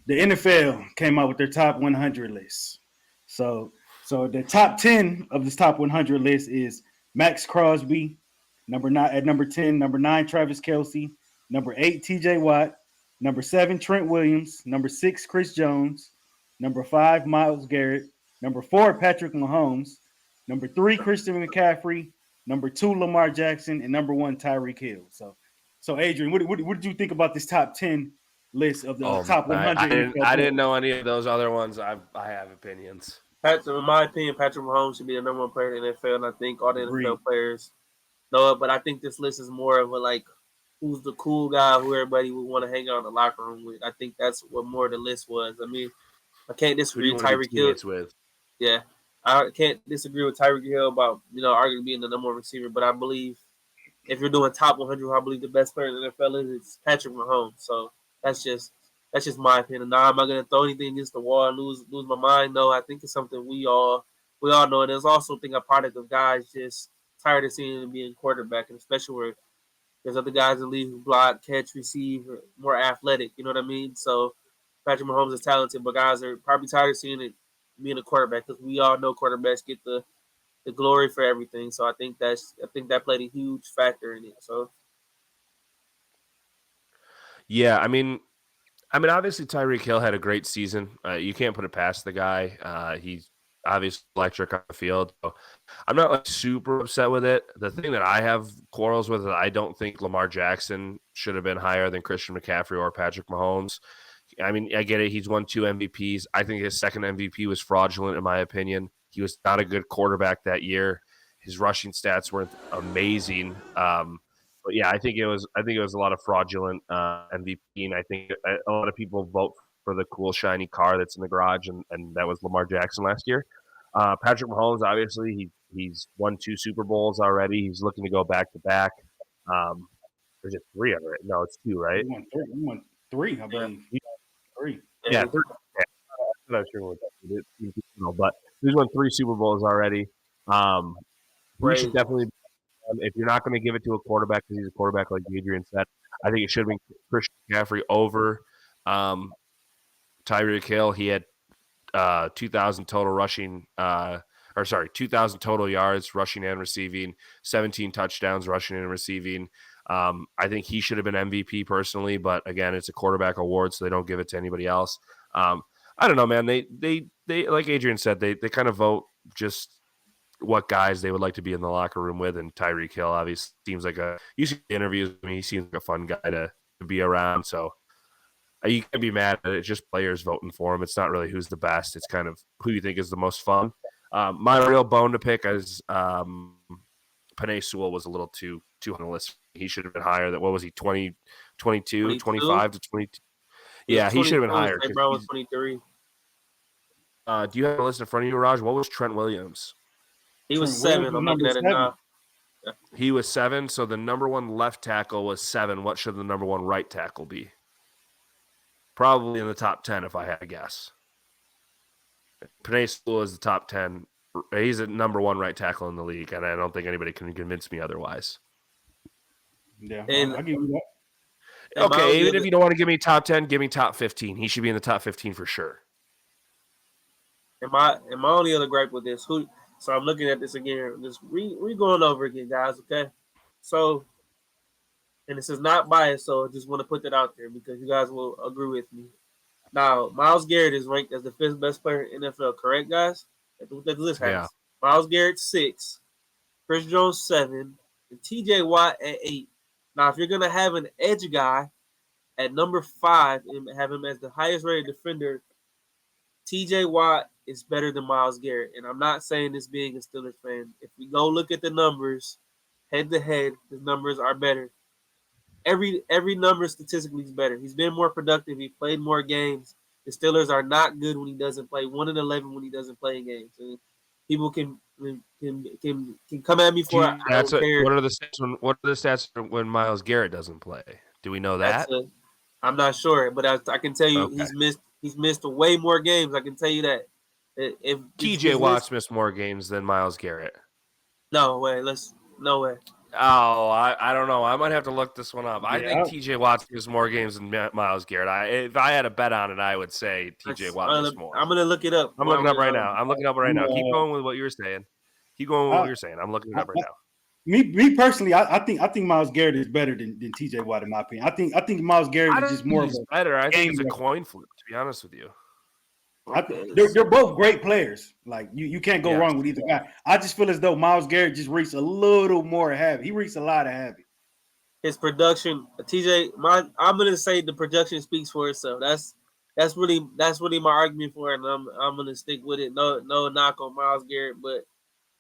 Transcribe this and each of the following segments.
the NFL came out with their top 100 list. So, so the top 10 of this top 100 list is Max Crosby, number nine at number 10, number 9 Travis Kelsey, number 8 TJ Watt, number 7 Trent Williams, number 6 Chris Jones, number 5 Miles Garrett, number 4 Patrick Mahomes, number 3 Christian McCaffrey, number 2 Lamar Jackson, and number 1 Tyreek Hill. So Adrian, what did you think about this top 10 list of the top 100 I didn't know any of those other ones. I have opinions. In my opinion, Patrick Mahomes should be the number one player in the NFL, and I think all the NFL players know it. But I think this list is more of a like, who's the cool guy who everybody would want to hang out in the locker room with. I think that's what more the list was. I mean, I can't disagree with Tyreek Hill. Yeah, I can't disagree with Tyreek Hill about arguably being the number one receiver. But I believe if you're doing top 100, I believe the best player in the NFL is Patrick Mahomes. So that's just my opinion. Now, am I going to throw anything against the wall and lose my mind? No, I think it's something we all know. And there's also, I think, a product of guys just tired of seeing him being quarterback, and especially where there's other guys in the league who block, catch, receive, or more athletic. You know what I mean? So Patrick Mahomes is talented, but guys are probably tired of seeing it being a quarterback, because we all know quarterbacks get the glory for everything. So I think that played a huge factor in it. So yeah, I mean, obviously Tyreek Hill had a great season. You can't put it past the guy. He's obviously electric on the field. So I'm not like super upset with it. The thing that I have quarrels with is I don't think Lamar Jackson should have been higher than Christian McCaffrey or Patrick Mahomes. I mean, I get it. He's won 2 MVPs. I think his second MVP was fraudulent, in my opinion. He was not a good quarterback that year. His rushing stats weren't amazing. But yeah, I think it was a lot of fraudulent MVP, and I think a lot of people vote for the cool shiny car that's in the garage, and that was Lamar Jackson last year. Patrick Mahomes, obviously, he's won 2 Super Bowls already. He's looking to go back to back. There's just 3 of it. No, it's 2, right? He won 3, I believe. 3. Yeah, 3. Yeah. I'm not sure what that is, but he's won 3 Super Bowls already. We should definitely. If you're not going to give it to a quarterback because he's a quarterback, like Adrian said, I think it should have been Christian McCaffrey over Tyreek Hill. He had 2,000 total rushing, 2,000 total yards rushing and receiving, 17 touchdowns rushing and receiving. I think he should have been MVP personally, but again, it's a quarterback award, so they don't give it to anybody else. I don't know, man. They like Adrian said, they kind of vote just what guys they would like to be in the locker room with, and Tyreek Hill obviously seems like you see the interviews with me, he seems like a fun guy to be around, so you can be mad at it. It's just players voting for him. It's not really who's the best. It's kind of who you think is the most fun. My real bone to pick is Penei Sewell was a little too on the list. He should have been higher. What was he, 20, 22, 25 to 22? Yeah, he should have been higher. Brown was 23. Do you have a list in front of you, Raj? What was Trent Williams? He was 7. I'm looking at it now. Yeah. He was 7, so the number 1 left tackle was 7. What should the number 1 right tackle be? Probably in the top 10, if I had to guess. Penei Sewell is the top 10. He's the number 1 right tackle in the league, and I don't think anybody can convince me otherwise. Yeah, I'll give you that. Okay, even if you don't want to give me top 10, give me top 15. He should be in the top 15 for sure. And my only other gripe with this, so I'm looking at this again. Just going over again, guys. Okay, so, and this is not biased, so I just want to put that out there because you guys will agree with me. Now, Myles Garrett is ranked as the 5th best player in NFL. Correct, guys? That's what the list has. Yeah. Myles Garrett 6, Chris Jones 7, and T.J. Watt at 8. Now, if you're gonna have an edge guy at number 5 and have him as the highest rated defender, T.J. Watt is better than Myles Garrett. And I'm not saying this being a Steelers fan. If we go look at the numbers, head to head, the numbers are better. Every number statistically is better. He's been more productive. He played more games. The Steelers are not good when he doesn't play. 1-11 when he doesn't play in games. And people can come at me for it. What are the stats when Myles Garrett doesn't play? Do we know that? I'm not sure, but I can tell you he's missed way more games. I can tell you that. T.J. Watt's missed more games than Myles Garrett. No way. No way. Oh, I don't know. I might have to look this one up. I Yeah. think TJ Watt missed more games than Myles Garrett. If I had a bet on it, I would say TJ Watt missed more. I'm gonna look it up. I'm looking up right now. I'm looking up right now. Keep Uh, going with what you were saying. Keep going with what you're saying. I'm looking it up right now. Me personally, I think Myles Garrett is better than TJ Watt in my opinion. I think Myles Garrett is just more of a better. I think it's a game coin flip, to be honest with you. they're both great players. Like you can't go wrong with either guy. I just feel as though Myles Garrett just reached a little more havoc. He reached a lot of havoc. His production, I'm gonna say the production speaks for itself. That's really my argument for it, and I'm gonna stick with it. No knock on Myles Garrett, but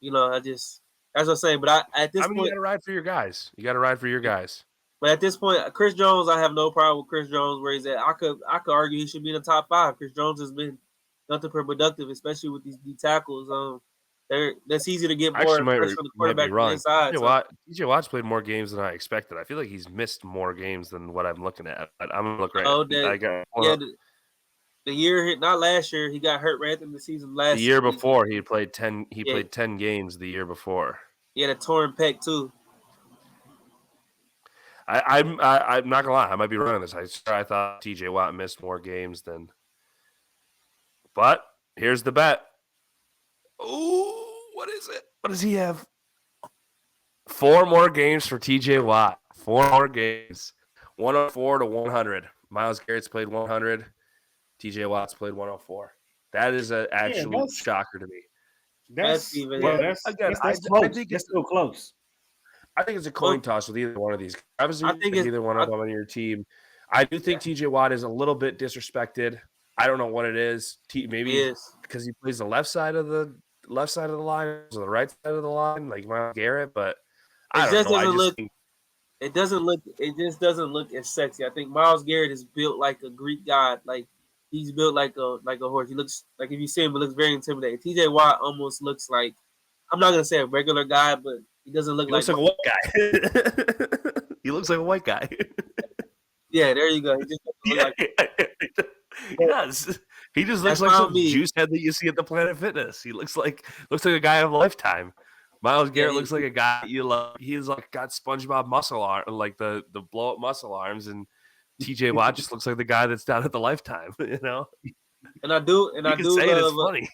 that's what I'm saying. But at this point, you gotta ride for your guys. But at this point, Chris Jones, I have no problem with Chris Jones where he's at. I could argue he should be in the top 5. Chris Jones has been nothing but productive, especially with these D tackles. That's easy to get more pressure on the quarterback from inside. TJ Watt's played more games than I expected. I feel like he's missed more games than what I'm looking at. But I'm gonna look right. The year, not last year, he got hurt right at the end of the season. The year before, he played 10. He played 10 games the year before. He had a torn pec too. I'm not gonna lie. I might be wrong on this. I thought TJ Watt missed more games than. But here's the bet. Ooh, what is it? What does he have? 4 more games for TJ Watt. 4 more games. 104 to 100. Myles Garrett's played 100. TJ Watt's played 104. That is an absolute shocker to me. That's close. I think it's still close. I think it's a coin toss with either one of these. I think either one of them on your team. I do think TJ Watt is a little bit disrespected. I don't know what it is. Maybe because he plays the left side of the line or the right side of the line, like Myles Garrett. But I don't know. It just doesn't look as sexy. I think Myles Garrett is built like a Greek god. Like he's built like a horse. He looks like, if you see him, it looks very intimidating. TJ Watt almost looks like, I'm not gonna say a regular guy, but he doesn't look like a white guy. He looks like a white guy. Yeah, there you go. He just looks like he does. He just looks like some juice head that you see at the Planet Fitness. He looks like a guy of a lifetime. Myles Garrett looks like a guy you love. He's like got SpongeBob muscle arm, like the blow up muscle arms, and TJ Watt just looks like the guy that's down at the Lifetime. And I do love it's funny.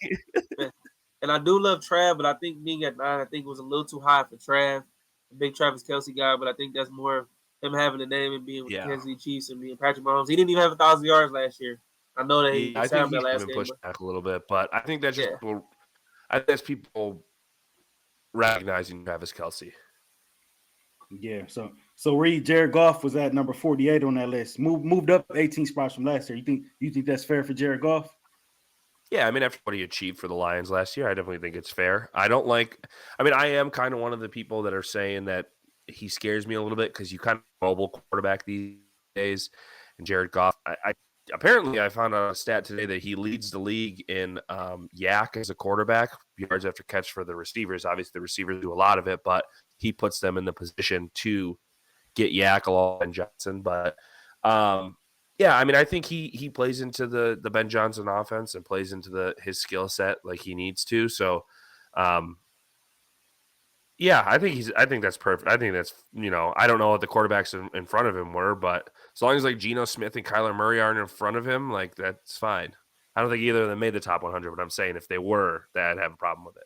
And I do love Trav, but I think being at 9, I think it was a little too high for Trav, a big Travis Kelce guy. But I think that's more him having the name and being with the Kansas City Chiefs and being Patrick Mahomes. He didn't even have 1,000 yards last year. I know that I think he's been pushed back a little bit, but I think that's just people recognizing Travis Kelce. Yeah. So Reed, Jared Goff was at number 48 on that list. Moved up 18 spots from last year. You think that's fair for Jared Goff? Yeah, I mean, after what he achieved for the Lions last year, I definitely think it's fair. I am kind of one of the people that are saying that he scares me a little bit because you kind of mobile quarterback these days. And Jared Goff, apparently I found out a stat today that he leads the league in yak as a quarterback, yards after catch for the receivers. Obviously, the receivers do a lot of it, but he puts them in the position to get yak along Ben Johnson. But yeah, I mean, I think he plays into the Ben Johnson offense and plays into his skill set like he needs to. So, yeah, I think that's perfect. I think that's, I don't know what the quarterbacks in front of him were, but as long as like Geno Smith and Kyler Murray aren't in front of him, like that's fine. I don't think either of them made the top 100, but I'm saying if they were, that I'd have a problem with it.